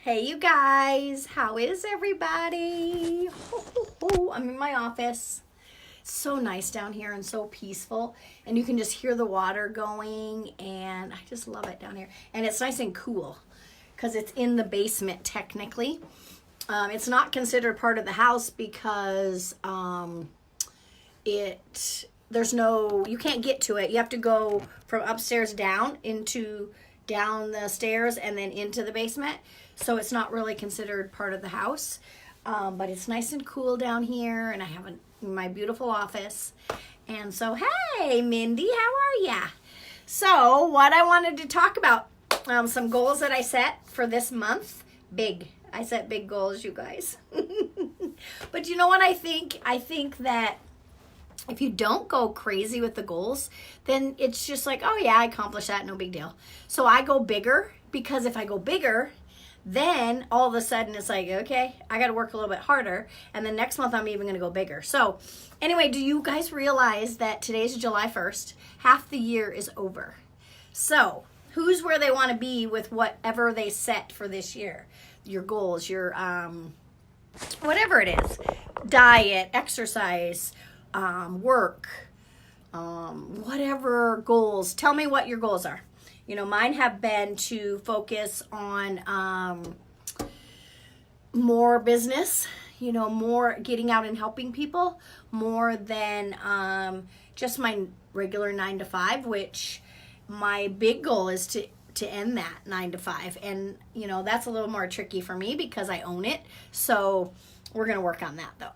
Hey you guys, how is everybody? I'm in my office. It's so nice down here and so peaceful, and you can just hear the water going, and I just love it down here. And it's nice and cool because it's in the basement technically. It's not considered part of the house because you can't get to it. You have to go from upstairs down the stairs and then into the basement. So it's not really considered part of the house. But it's nice and cool down here, and I have my beautiful office. And so, hey, Mindy, how are ya? So what I wanted to talk about, some goals that I set for this month. I set big goals, you guys. But you know what I think? I think that if you don't go crazy with the goals, then it's just like, oh yeah, I accomplished that, no big deal. So I go bigger, because if I go bigger, then all of a sudden it's like, okay, I got to work a little bit harder. And then next month I'm even going to go bigger. So anyway, do you guys realize that today's July 1st? Half the year is over. So who's where they want to be with whatever they set for this year? Your goals, your, whatever it is, diet, exercise, work, whatever goals. Tell me what your goals are. You know, mine have been to focus on more business, more getting out and helping people, more than just my regular 9 to 5, which my big goal is to end that 9 to 5. And, that's a little more tricky for me because I own it. So we're going to work on that though.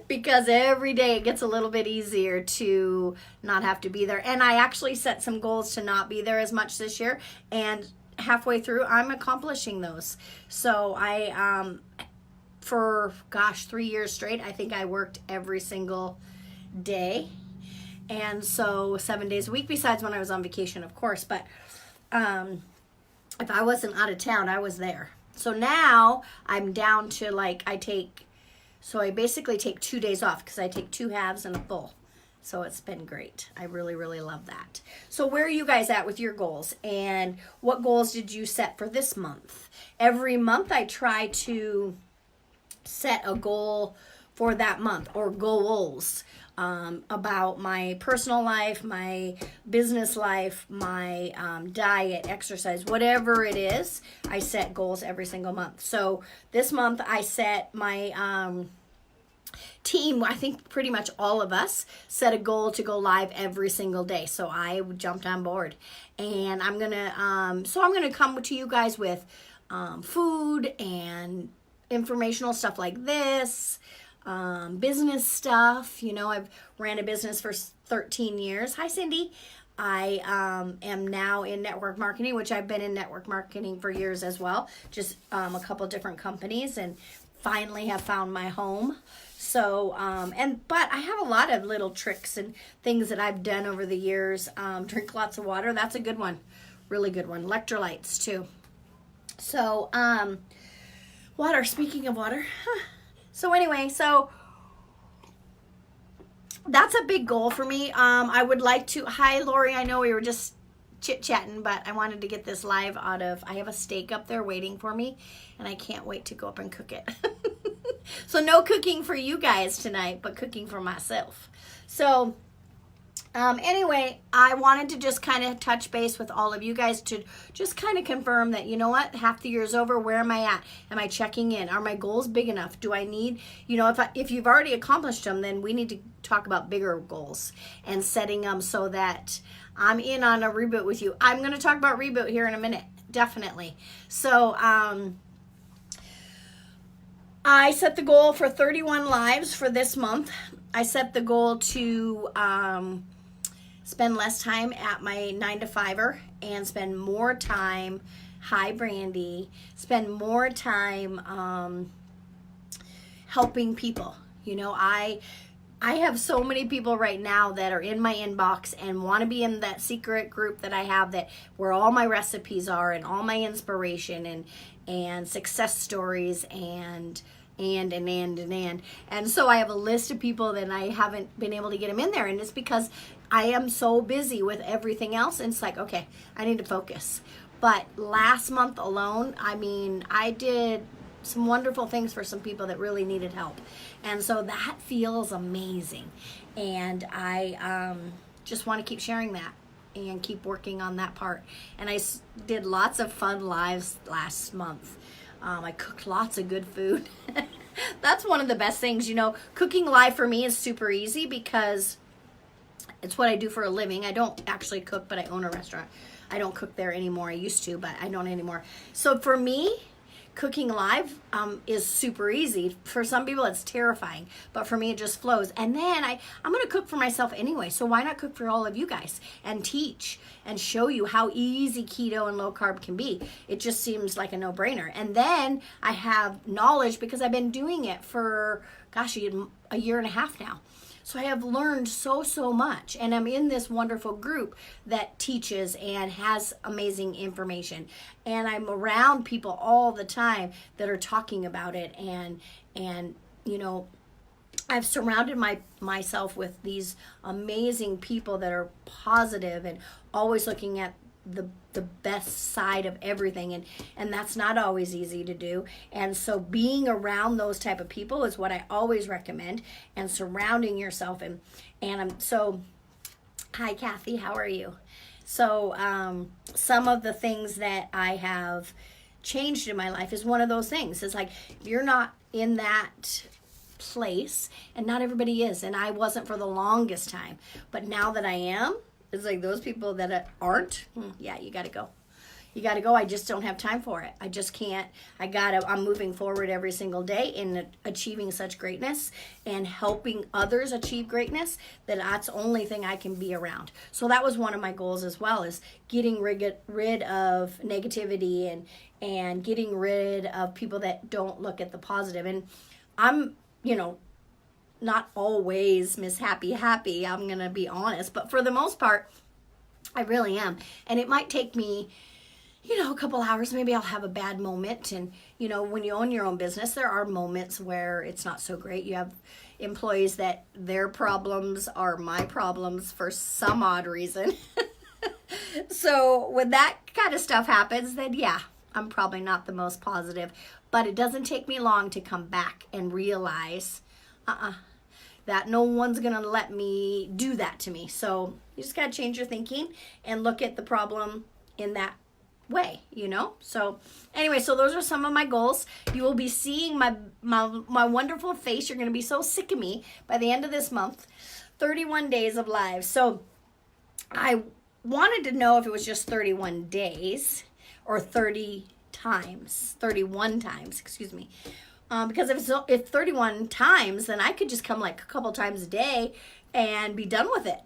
Because every day it gets a little bit easier to not have to be there. And I actually set some goals to not be there as much this year. And halfway through, I'm accomplishing those. So for 3 years straight, I think I worked every single day. And so 7 days a week, besides when I was on vacation, of course. But if I wasn't out of town, I was there. So now I'm down to I basically take 2 days off because I take 2 halves and a full. So it's been great. I really, really love that. So where are you guys at with your goals? And what goals did you set for this month? Every month I try to set a goal for that month, or goals, about my personal life, my business life, my diet, exercise, whatever it is. I set goals every single month. So this month I set my team, I think pretty much all of us set a goal to go live every single day. So I jumped on board, and I'm gonna come to you guys with food and informational stuff like this. Business stuff. I've ran a business for 13 years. Hi, Cindy. I am now in network marketing, which I've been in network marketing for years as well. Just a couple different companies, and finally have found my home. So, but I have a lot of little tricks and things that I've done over the years. Drink lots of water. That's a good one. Really good one. Electrolytes too. So, water. Speaking of water. So anyway, that's a big goal for me. I would like to, hi Lori, I know we were just chit-chatting, but I wanted to get this live I have a steak up there waiting for me, and I can't wait to go up and cook it. So no cooking for you guys tonight, but cooking for myself. So anyway, I wanted to just kind of touch base with all of you guys to just kind of confirm that, you know what, half the year's over. Where am I at? Am I checking in? Are my goals big enough? Do I need, if you've already accomplished them, then we need to talk about bigger goals and setting them so that I'm in on a reboot with you. I'm going to talk about reboot here in a minute, definitely. So, I set the goal for 31 lives for this month. I set the goal to spend less time at my 9 to 5er and spend more time, hi Brandy, spend more time helping people. I have so many people right now that are in my inbox and want to be in that secret group that I have, that where all my recipes are and all my inspiration and success stories and so I have a list of people that I haven't been able to get them in there, and it's because I am so busy with everything else, and it's like, okay, I need to focus. But last month alone, I mean, I did some wonderful things for some people that really needed help. And so that feels amazing. And I just want to keep sharing that and keep working on that part. And I did lots of fun lives last month. I cooked lots of good food. That's one of the best things, cooking live for me is super easy because it's what I do for a living. I don't actually cook, but I own a restaurant. I don't cook there anymore. I used to, but I don't anymore. So for me, cooking live is super easy. For some people, it's terrifying, but for me, it just flows. And then I'm going to cook for myself anyway, so why not cook for all of you guys and teach and show you how easy keto and low carb can be? It just seems like a no-brainer. And then I have knowledge because I've been doing it for, a year and a half now. So I have learned so much, and I'm in this wonderful group that teaches and has amazing information. And I'm around people all the time that are talking about it, and I've surrounded myself with these amazing people that are positive and always looking at the best side of everything, and that's not always easy to do. And so being around those type of people is what I always recommend, and surrounding yourself. And I'm so, hi Kathy, how are you? So some of the things that I have changed in my life is one of those things. It's like, if you're not in that place, and not everybody is, and I wasn't for the longest time, but now that I am, it's like those people that aren't, yeah, you got to go. You got to go. I just don't have time for it. I just can't. I'm moving forward every single day in achieving such greatness and helping others achieve greatness, that's the only thing I can be around. So that was one of my goals as well, is getting rid of negativity and getting rid of people that don't look at the positive. And I'm, not always Miss Happy, I'm going to be honest, but for the most part, I really am. And it might take me, a couple hours. Maybe I'll have a bad moment. And, when you own your own business, there are moments where it's not so great. You have employees that their problems are my problems for some odd reason. So when that kind of stuff happens, then yeah, I'm probably not the most positive. But it doesn't take me long to come back and realize, that no one's going to let me do that to me. So you just got to change your thinking and look at the problem in that way, So anyway, so those are some of my goals. You will be seeing my wonderful face. You're going to be so sick of me by the end of this month. 31 days of live. So I wanted to know if it was just 31 days or 31 times, excuse me. Because if 31 times, then I could just come like a couple times a day and be done with it.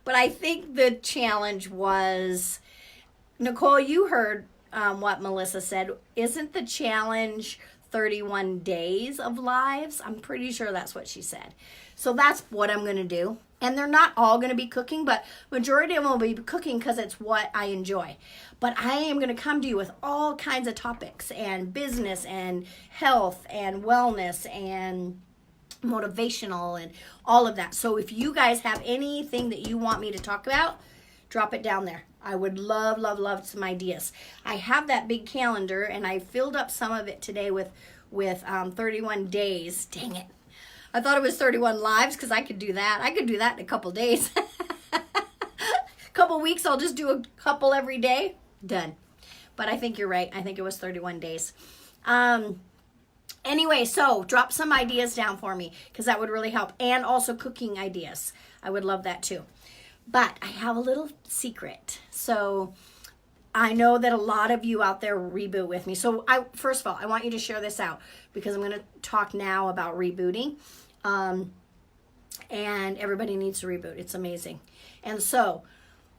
But I think the challenge was, Nicole, you heard what Melissa said. Isn't the challenge 31 days of lives? I'm pretty sure that's what she said. So that's what I'm going to do. And they're not all going to be cooking, but majority of them will be cooking because it's what I enjoy. But I am going to come to you with all kinds of topics, and business and health and wellness and motivational and all of that. So if you guys have anything that you want me to talk about, drop it down there. I would love some ideas. I have that big calendar, and I filled up some of it today with 31 days. Dang it. I thought it was 31 lives because I could do that. I could do that in a couple days. Couple weeks, I'll just do a couple every day. Done. But I think you're right. I think it was 31 days. Anyway, so drop some ideas down for me because that would really help. And also cooking ideas. I would love that too. But I have a little secret. So I know that a lot of you out there reboot with me. So first of all, I want you to share this out because I'm going to talk now about rebooting. And everybody needs to reboot. It's amazing. And so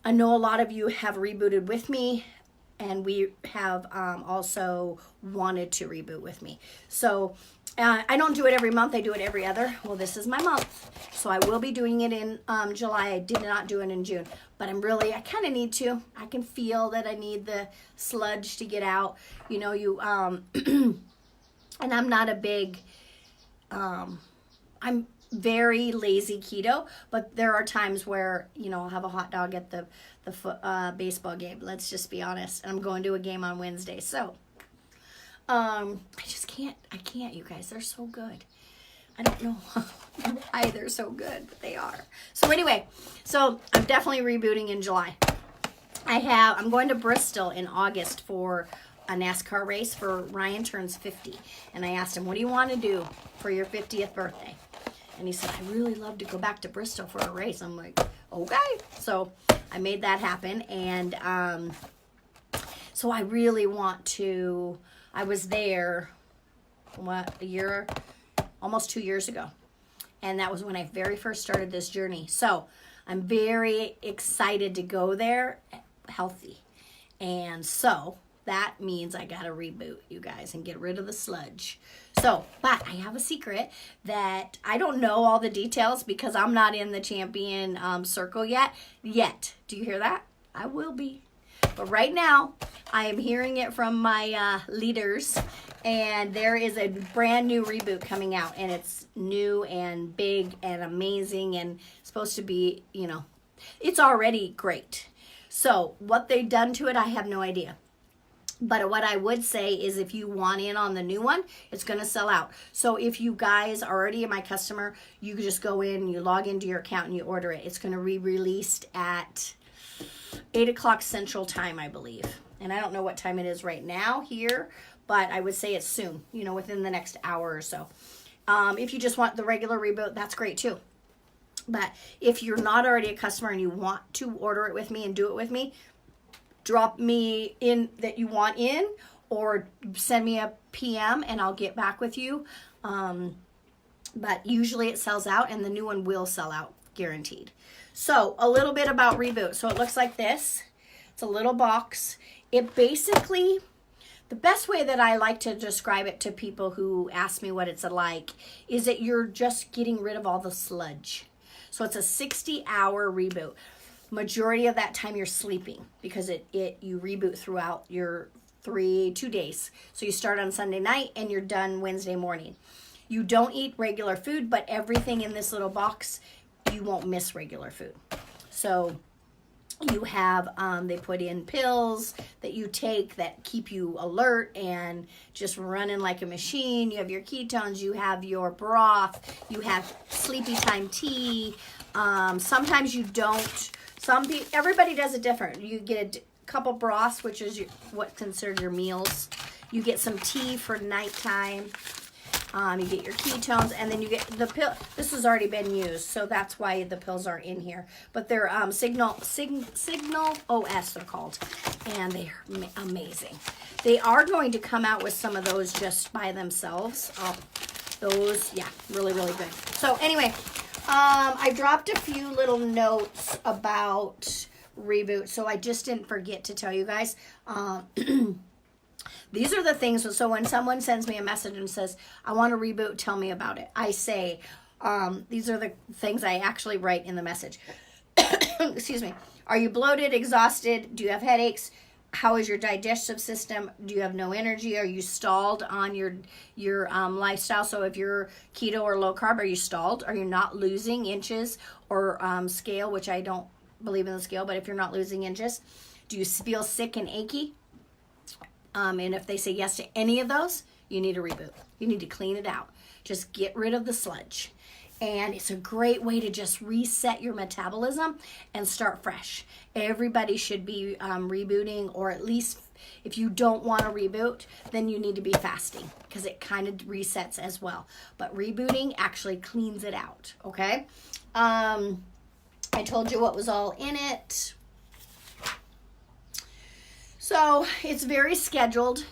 I know a lot of you have rebooted with me, and we have also wanted to reboot with me. So I don't do it every month. I do it every other. Well, this is my month. So I will be doing it in July. I did not do it in June. But I kind of need to. I can feel that I need the sludge to get out. And I'm not a big, very lazy keto, but there are times where, I'll have a hot dog at the baseball game. Let's just be honest. And I'm going to a game on Wednesday. So, I can't, you guys. They're so good. I don't know why they're so good, but they are. So anyway, I'm definitely rebooting in July. I'm going to Bristol in August for a NASCAR race for Ryan turns 50. And I asked him, what do you want to do for your 50th birthday? And he said, I really love to go back to Bristol for a race. I'm like, okay. So I made that happen. And so I really want to, I was there, almost 2 years ago. And that was when I very first started this journey. So I'm very excited to go there healthy. And so that means I got to reboot, you guys, and get rid of the sludge. So, but I have a secret that I don't know all the details because I'm not in the champion circle yet. Do you hear that? I will be. But right now, I am hearing it from my leaders, and there is a brand new reboot coming out, and it's new and big and amazing and supposed to be, it's already great. So what they've done to it, I have no idea. But what I would say is if you want in on the new one, it's going to sell out. So if you guys are already my customer, you can just go in, you log into your account, and you order it. It's going to be released at 8 o'clock Central Time, I believe. And I don't know what time it is right now here, but I would say it's soon, within the next hour or so. If you just want the regular reboot, that's great too. But if you're not already a customer and you want to order it with me and do it with me, drop me in that you want in, or send me a PM and I'll get back with you. But usually it sells out, and the new one will sell out, guaranteed. So a little bit about Reboot. So it looks like this. It's a little box. It basically, the best way that I like to describe it to people who ask me what it's like is that you're just getting rid of all the sludge. So it's a 60-hour reboot. Majority of that time you're sleeping because you reboot throughout your 2 days. So you start on Sunday night and you're done Wednesday morning. You don't eat regular food, but everything in this little box, you won't miss regular food. So you have, they put in pills that you take that keep you alert and just running like a machine. You have your ketones, you have your broth, you have sleepy time tea. Sometimes you don't. Everybody does it different. You get a couple broths, which is what's considered your meals. You get some tea for nighttime. You get your ketones, and then you get the pill. This has already been used, so that's why the pills are in here. But they're Signal OS, they're called, and they're amazing. They are going to come out with some of those just by themselves. Those, yeah, really, really good. So anyway, I dropped a few little notes about Reboot, so I just didn't forget to tell you guys. These are the things, so when someone sends me a message and says, I want to reboot, tell me about it. I say, these are the things I actually write in the message. Excuse me. Are you bloated, exhausted? Do you have headaches? How is your digestive system? Do you have no energy? Are you stalled on your lifestyle? So if you're keto or low carb, are you stalled? Are you not losing inches or scale, which I don't believe in the scale, but if you're not losing inches, do you feel sick and achy? And if they say yes to any of those, you need a reboot. You need to clean it out. Just get rid of the sludge. And it's a great way to just reset your metabolism and start fresh. Everybody should be rebooting, or at least if you don't want to reboot, then you need to be fasting because it kind of resets as well. But rebooting actually cleans it out, okay? I told you what was all in it. So it's very scheduled,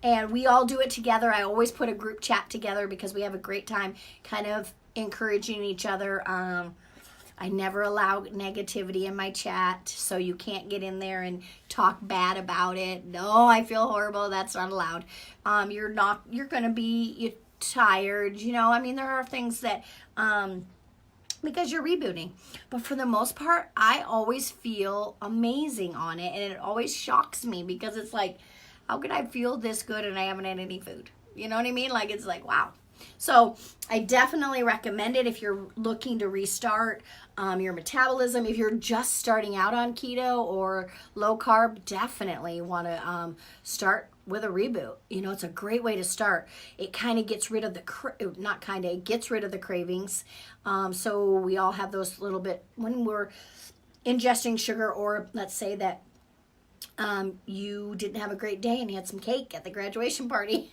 and we all do it together. I always put a group chat together because we have a great time kind of encouraging each other. I never allow negativity in my chat, so you can't get in there and talk bad about it. No, I feel horrible. That's not allowed. You're going to be tired. I mean, there are things that... because you're rebooting. But for the most part, I always feel amazing on it. And it always shocks me because it's like, how could I feel this good and I haven't had any food? You know what I mean? Like, it's like, wow. So I definitely recommend it if you're looking to restart your metabolism. If you're just starting out on keto or low carb, definitely want to start with a Reboot. You know, it's a great way to start. It kind of gets rid of it gets rid of the cravings. So we all have those little bit when we're ingesting sugar, or let's say that you didn't have a great day and you had some cake at the graduation party.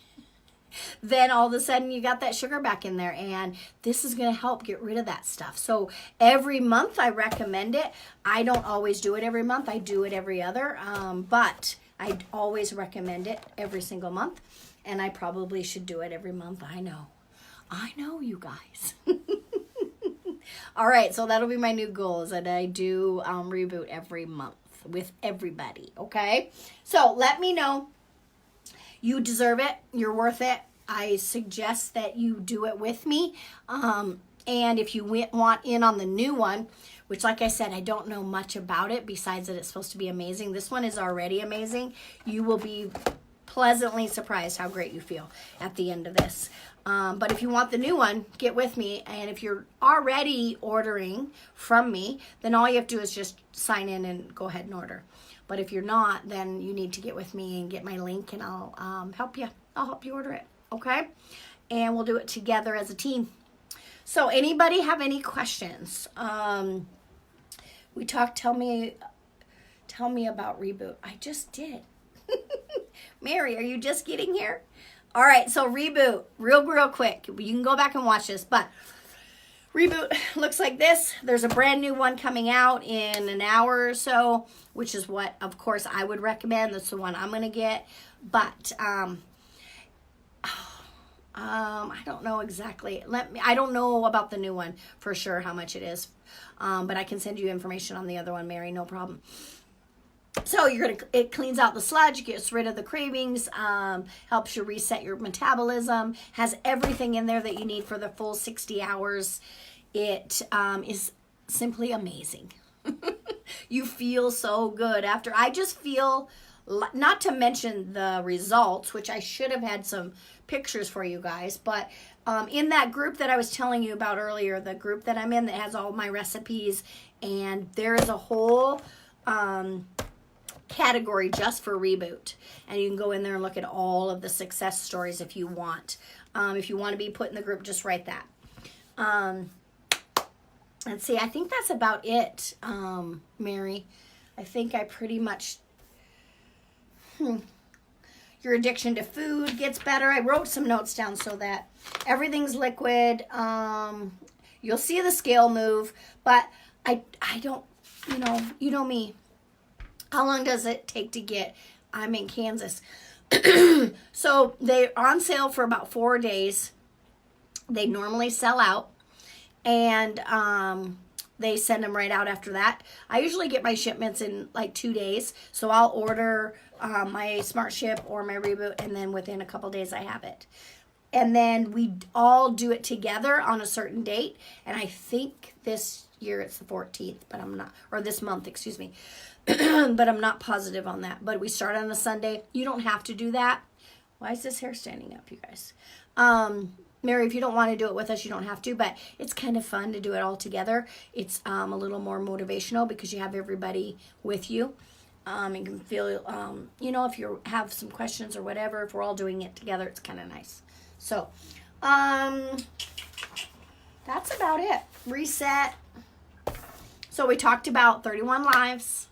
Then all of a sudden you got that sugar back in there, and this is going to help get rid of that stuff. So every month I recommend it. I don't always do it every month. I do it every other, but I always recommend it every single month, and I probably should do it every month. I know you guys. All right, so that'll be my new goal, is that I do Reboot every month with everybody, okay? So let me know. You deserve it. You're worth it. I suggest that you do it with me. And if you want in on the new one, which, like I said, I don't know much about it besides that it's supposed to be amazing. This one is already amazing. You will be pleasantly surprised how great you feel at the end of this. But if you want the new one, get with me. And if you're already ordering from me, then all you have to do is just sign in and go ahead and order. But if you're not, then you need to get with me and get my link, and I'll help you. I'll help you order it, okay? And we'll do it together as a team. So anybody have any questions? Tell me about Reboot. I just did. Mary, are you just getting here? All right, so Reboot, real quick. You can go back and watch this, but Reboot looks like this. There's a brand new one coming out in an hour or so, which is what, of course, I would recommend. That's the one I'm going to get. But I don't know exactly. I don't know about the new one for sure, how much it is. But I can send you information on the other one, Mary, no problem. So it cleans out the sludge, gets rid of the cravings, helps you reset your metabolism, has everything in there that you need for the full 60 hours. It is simply amazing. You feel so good after. I just feel, not to mention the results, which I should have had some pictures for you guys, but in that group that I was telling you about earlier, the group that I'm in that has all my recipes, and there is a whole category just for Reboot, and you can go in there and look at all of the success stories if you want. If you want to be put in the group, just write that. Let's see, I think that's about it, Mary. I think I pretty much, your addiction to food gets better. I wrote some notes down so that everything's liquid. You'll see the scale move, but I don't, you know me. How long does it take to get? I'm in Kansas. So they're on sale for about 4 days. They normally sell out, and they send them right out after that. I usually get my shipments in like 2 days. So I'll order my Smart Ship or my Reboot, and then within a couple days I have it. And then we all do it together on a certain date. And I think this year it's the 14th, but I'm not, or this month, excuse me. But I'm not positive on that. But we start on a Sunday. You don't have to do that. Why is this hair standing up, you guys? Mary, if you don't want to do it with us, you don't have to. But it's kind of fun to do it all together. It's a little more motivational because you have everybody with you. You can feel, if you have some questions or whatever, if we're all doing it together, it's kind of nice. So, that's about it. Reset. So we talked about 31 lives.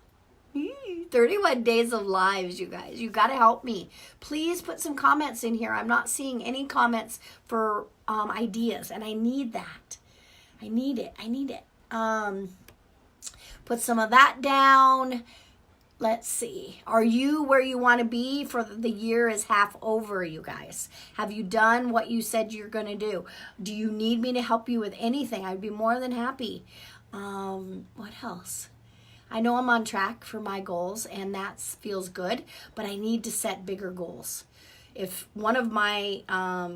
31 days of lives, you guys. You got to help me. Please put some comments in here. I'm not seeing any comments for ideas, and I need that. I need it. Put some of that down. Let's see. Are you where you want to be for the year is half over, you guys? Have you done what you said you're going to do? Do you need me to help you with anything? I'd be more than happy. What else? I know I'm on track for my goals, and that feels good, but I need to set bigger goals. If one of my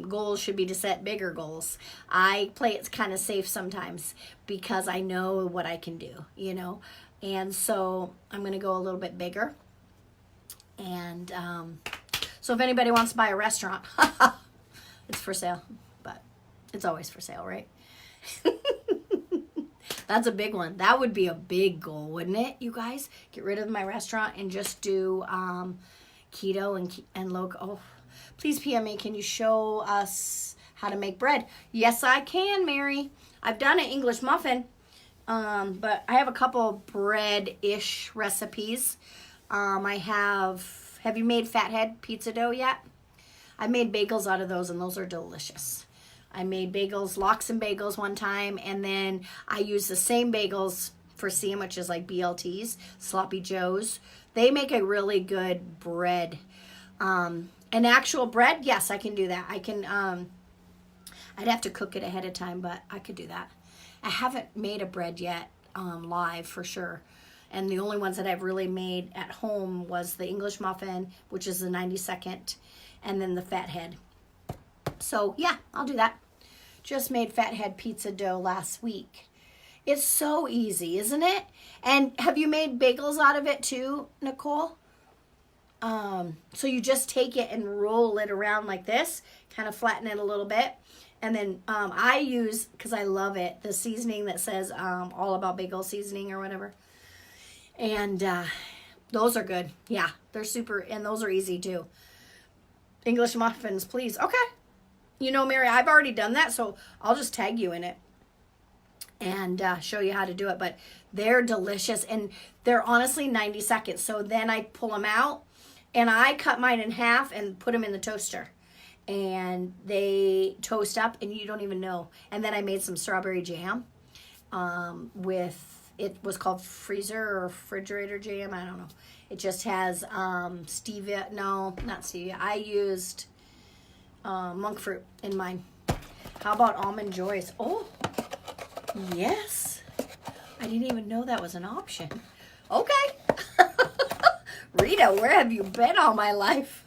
goals should be to set bigger goals, I play it kind of safe sometimes because I know what I can do, And so I'm going to go a little bit bigger. And so if anybody wants to buy a restaurant, it's for sale. But It's always for sale, right? That's a big one. That would be a big goal, wouldn't it, you guys? Get rid of my restaurant and just do keto and low. Oh, please PM me. Can you show us how to make bread? Yes, I can, Mary. I've done an English muffin, but I have a couple bread-ish recipes. Have you made fathead pizza dough yet? I made bagels out of those, and those are delicious. I made bagels, lox and bagels one time, and then I used the same bagels for sandwiches like BLTs, Sloppy Joes. They make a really good bread. An actual bread, yes, I can do that. I can, I'd have to cook it ahead of time, but I could do that. I haven't made a bread yet live for sure. And the only ones that I've really made at home was the English muffin, which is the 92nd, and then the fathead. So yeah, I'll do that. Just made fathead pizza dough last week. It's so easy, isn't it? And have you made bagels out of it too, Nicole? So you just take it and roll it around like this, kind of flatten it a little bit. And then I use, because I love it, the seasoning that says all about bagel seasoning or whatever. And those are good. Yeah, they're super, and those are easy too. English muffins, please. Okay. You know, Mary, I've already done that, so I'll just tag you in it and show you how to do it. But they're delicious, and they're honestly 90 seconds. So then I pull them out, and I cut mine in half and put them in the toaster. And they toast up, and you don't even know. And then I made some strawberry jam it was called freezer or refrigerator jam. I don't know. It just has stevia. No, not stevia. I used monk fruit in mine. How about Almond Joys? Oh, yes. I didn't even know that was an option. Okay. Rita, where have you been all my life?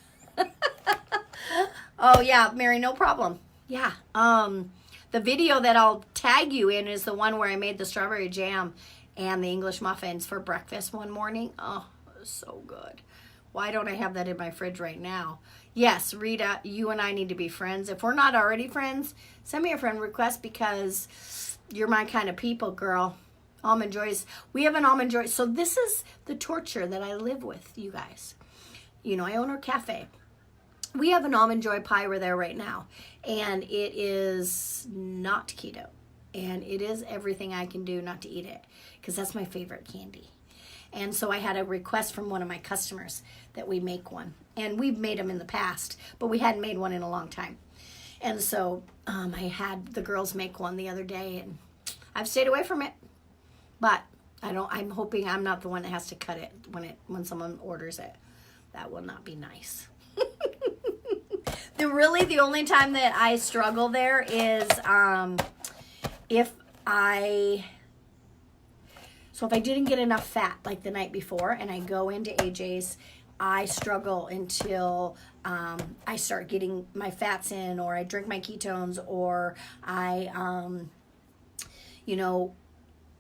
Oh, yeah, Mary, no problem. Yeah. The video that I'll tag you in is the one where I made the strawberry jam and the English muffins for breakfast one morning. Oh, it was so good. Why don't I have that in my fridge right now? Yes, Rita, you and I need to be friends. If we're not already friends, send me a friend request because you're my kind of people, girl. Almond Joys. We have an Almond Joys. So this is the torture that I live with, you guys. You know, I own our cafe. We have an Almond Joy pie we're there right now. And it is not keto. And it is everything I can do not to eat it. Because that's my favorite candy. And so I had a request from one of my customers that we make one. And we've made them in the past, but we hadn't made one in a long time. And so I had the girls make one the other day, and I've stayed away from it. But I'm hoping I'm not the one that has to cut it when someone orders it. That will not be nice. The only time that I struggle there is if I didn't get enough fat like the night before and I go into AJ's, I struggle until I start getting my fats in, or I drink my ketones, or I,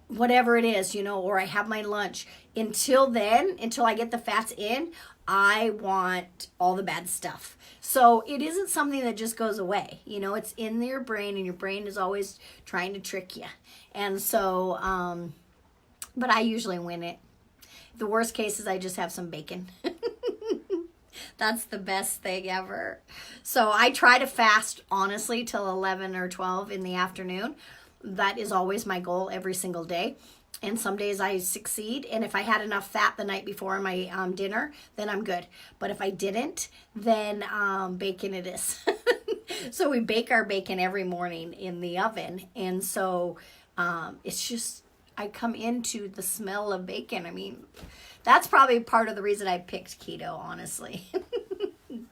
whatever it is, or I have my lunch. Until I get the fats in, I want all the bad stuff. So it isn't something that just goes away. It's in your brain, and your brain is always trying to trick you. And so, but I usually win it. The worst case is I just have some bacon. That's the best thing ever. So I try to fast, honestly, till 11 or 12 in the afternoon. That is always my goal every single day. And some days I succeed. And if I had enough fat the night before my dinner, then I'm good. But if I didn't, then bacon it is. So we bake our bacon every morning in the oven. And so it's just, I come into the smell of bacon. I mean, that's probably part of the reason I picked keto, honestly. I'm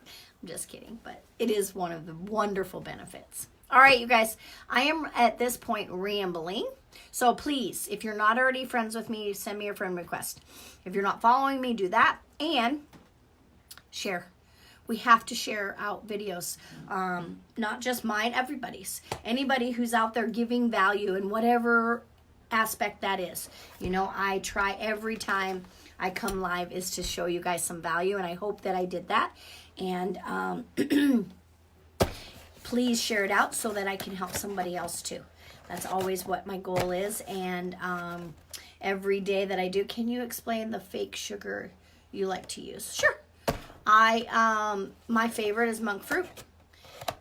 just kidding, but it is one of the wonderful benefits. All right, you guys, I am at this point rambling. So please, if you're not already friends with me, send me a friend request. If you're not following me, do that. And share. We have to share out videos. Not just mine, everybody's. Anybody who's out there giving value in whatever aspect that is. I try every time I come live is to show you guys some value, and I hope that I did that. And please share it out so that I can help somebody else too. That's always what my goal is. And every day that I do, can you explain the fake sugar you like to use? Sure. My favorite is monk fruit.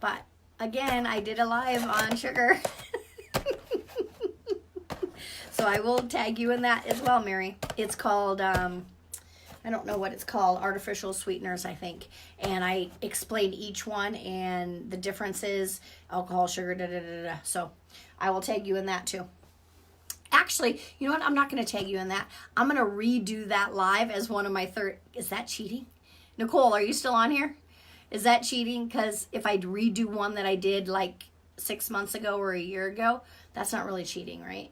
But again, I did a live on sugar. So I will tag you in that as well, Mary. It's called, I don't know what it's called, artificial sweeteners, I think. And I explained each one and the differences, alcohol, sugar, da-da-da-da. So I will tag you in that too. Actually, you know what? I'm not going to tag you in that. I'm going to redo that live as one of my third. Is that cheating? Nicole, are you still on here? Is that cheating? Because if I redo one that I did like 6 months ago or a year ago, that's not really cheating, right?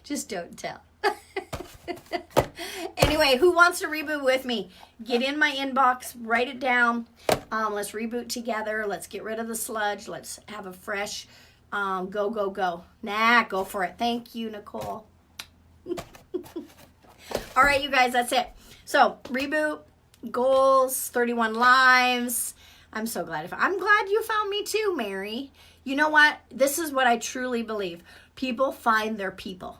Just don't tell. Anyway, who wants to reboot with me? Get in my inbox, write it down. Let's reboot together. Let's get rid of the sludge. Let's have a fresh go, go, go. Nah, go for it. Thank you, Nicole. All right, you guys, that's it. So, reboot, goals, 31 lives. I'm so glad. I'm glad you found me too, Mary. You know what? This is what I truly believe. People find their people.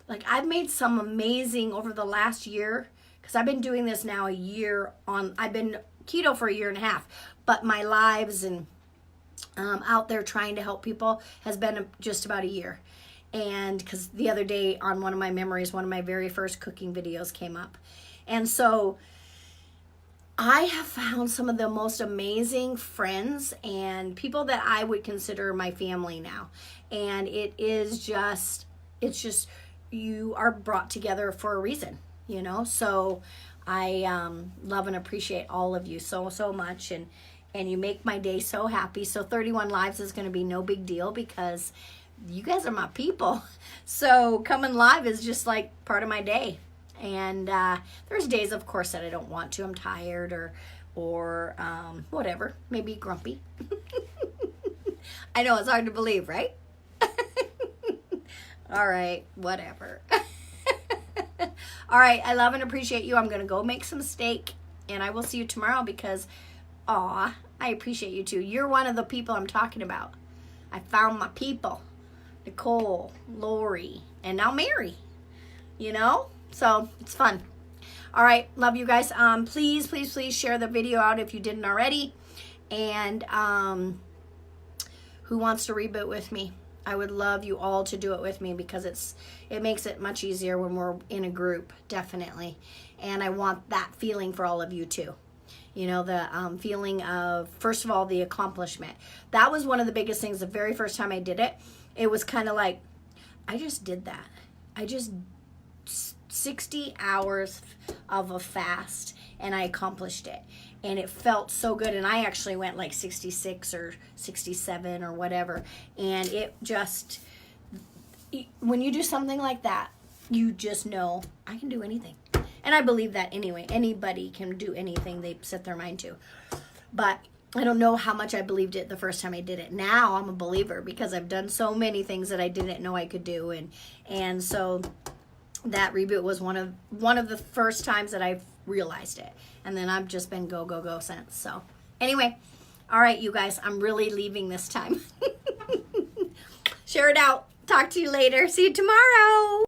Like, I've made some amazing over the last year, because I've been doing this now a year on, I've been keto for a year and a half, but my lives and out there trying to help people has been just about a year. And because the other day on one of my memories, one of my very first cooking videos came up. And so I have found some of the most amazing friends and people that I would consider my family now. And it's just, you are brought together for a reason, you know? So I love and appreciate all of you so, so much. And you make my day so happy. So 31 lives is going to be no big deal because you guys are my people. So coming live is just like part of my day. And there's days, of course, that I don't want to. I'm tired or whatever. Maybe grumpy. I know, it's hard to believe, right? All right, whatever. All right, I love and appreciate you. I'm going to go make some steak, and I will see you tomorrow because, I appreciate you too. You're one of the people I'm talking about. I found my people. Nicole, Lori, and now Mary. You know? So, it's fun. All right, love you guys. Please, please, please share the video out if you didn't already. And who wants to reboot with me? I would love you all to do it with me because it makes it much easier when we're in a group, definitely. And I want that feeling for all of you too. You know, the feeling of, first of all, the accomplishment. That was one of the biggest things the very first time I did it. It was kind of like, I just did that. I just 60 hours of a fast and I accomplished it. And it felt so good. And I actually went like 66 or 67 or whatever. And it just, when you do something like that, you just know I can do anything. And I believe that anyway. Anybody can do anything they set their mind to. But I don't know how much I believed it the first time I did it. Now I'm a believer because I've done so many things that I didn't know I could do. And so that reboot was one of the first times that I've realized it. And then I've just been go, go, go since. So anyway, all right, you guys, I'm really leaving this time. Share it out. Talk to you later. See you tomorrow.